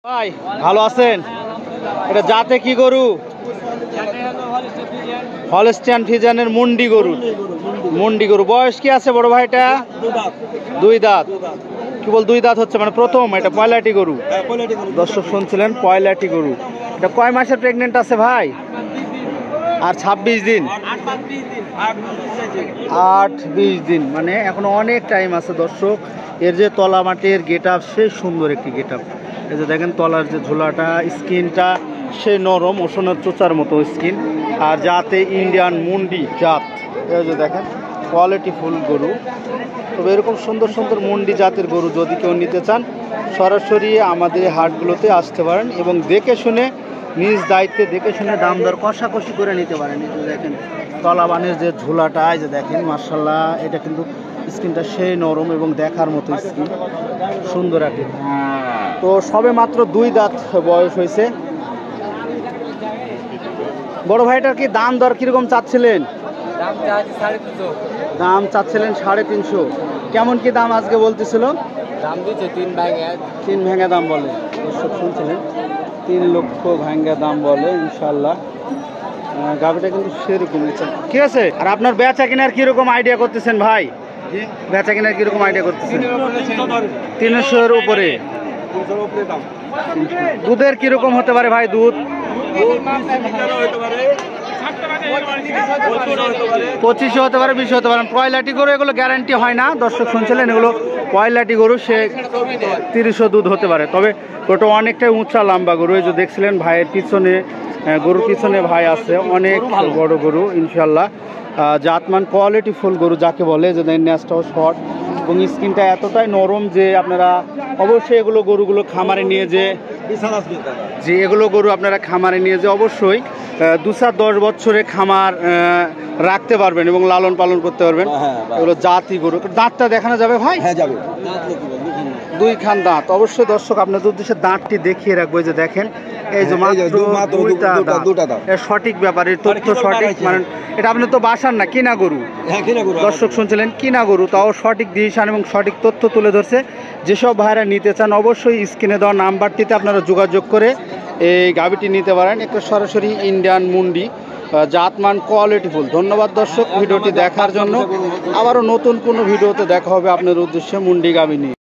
ভাই ভালো আছেন? এটা জাতে কি গরু? হলস্টিয়ান ফ্রিজিয়ানের মুন্ডি গরু। মুন্ডি গরু বয়স কি আছে বড় ভাই? এটা দুই দাঁত। কি বল দুই দাঁত হচ্ছে মানে প্রথম? এটা পয়লাটি গরু। দর্শক শুনছিলেন, পয়লাটি গরু। এটা কয় মাসের প্রেগনেন্ট আছে ভাই? আর 26 দিন, 8-20 দিন, মানে এখনো অনেক টাইম আছে দর্শক। এর যে তলা মাটির গেট আপ, সেই সুন্দর একটি গেট আপ। এই যে দেখেন তলার যে ঝোলাটা, স্কিনটা সেই নরম, ওষুধের চোচার মতো স্কিন। আর জাতে ইন্ডিয়ান মুন্ডি জাত। এই যে দেখেন কোয়ালিটি ফুল গরু। তবে এরকম সুন্দর সুন্দর মুন্ডি জাতের গরু যদি কেউ নিতে চান, সরাসরি আমাদের হাটগুলোতে আসতে পারেন এবং দেখে শুনে, নিজ দায়িত্বে দেখে শুনে দাম দর কষাকষি করে নিতে পারেন। এই যে দেখেন তলাবানের যে ঝোলাটা, এই যে দেখেন মাশাআল্লাহ, এটা কিন্তু স্কিনটা সেই নরম এবং দেখার মতো স্কিন, সুন্দর একটা। তো সবে মাত্র 2 দাঁত বয়স হয়েছে। বড় ভাইটার কি দাম দর কিরকম চাচ্ছিলেন? দাম চাচ্ছিলেন 350। কেমন কি দাম আজকে বলতেছিল? দাম দিচ্ছে 3 ভেঙে দাম বলে। দর্শক শুনছিলেন, 3 লক্ষ ভাঙ্গা দাম বলে। ইনশাল্লাহ গাভিটা কিন্তু সেরকম। ঠিক আছে। আর আপনার বেচা কেনার কিরকম আইডিয়া করতেছেন ভাই? বেচা কেনার কিরকম আইডিয়া করতেছেন? 300-এর উপরে। দুধের কিরকম হতে পারে ভাই? দুধ 25 হতে পারে, 20 হতে পারে। পয়লাটি গরু এগুলো গ্যারান্টি হয় না। দর্শক শুনছিলেন, এগুলো পয়লাটি গরু, সে 30 দুধ হতে পারে। তবে ওটা অনেকটাই উঁচা লম্বা গরু। এই যে দেখছিলেন ভাইয়ের পিছনে, গরুর পিছনে ভাই আছে, অনেক বড় গরু। ইনশাল্লাহ জাতমান কোয়ালিটি ফুল গরু যাকে বলে, যে ন্যাসটাও শর্ট এবং স্কিনটা এতটাই নরম যে আপনারা অবশ্যই এগুলো গরুগুলো খামারে নিয়ে এগুলো গরু আপনারা খামারে নিয়ে যে অবশ্যই 2-10 বছরে খামার রাখতে পারবেন এবং লালন পালন করতে পারবেন। এগুলো জাতি গরু। দাঁতটা দেখানো যাবে ভাই? হ্যাঁ যাবে। 2 খান দাঁত। অবশ্যই দর্শক আপনাদের উদ্দেশ্যে দাঁতটি দেখিয়ে রাখবো। যে দেখেন, এই যে মাত্র দুটা দাঁত। সঠিক ব্যাপারে তথ্য সঠিক, মানে এটা আপনার তো বাসার না, কিনা গরু। দর্শক শুনছিলেন, কিনা গরু, তাও সঠিক ডিসিশন এবং সঠিক তথ্য তুলে ধরছে। যেসব ভাইরা নিতে চান অবশ্যই স্ক্রিনে দেওয়া নাম্বারটিতে আপনারা যোগাযোগ করে এই গাভিটি নিতে পারেন। একটা সরাসরি ইন্ডিয়ান মুন্ডি, জাতমান কোয়ালিটিফুল। ধন্যবাদ দর্শক ভিডিওটি দেখার জন্য। আবারও নতুন কোনো ভিডিওতে দেখা হবে আপনার উদ্দেশ্যে মুন্ডি গাভি নিয়ে।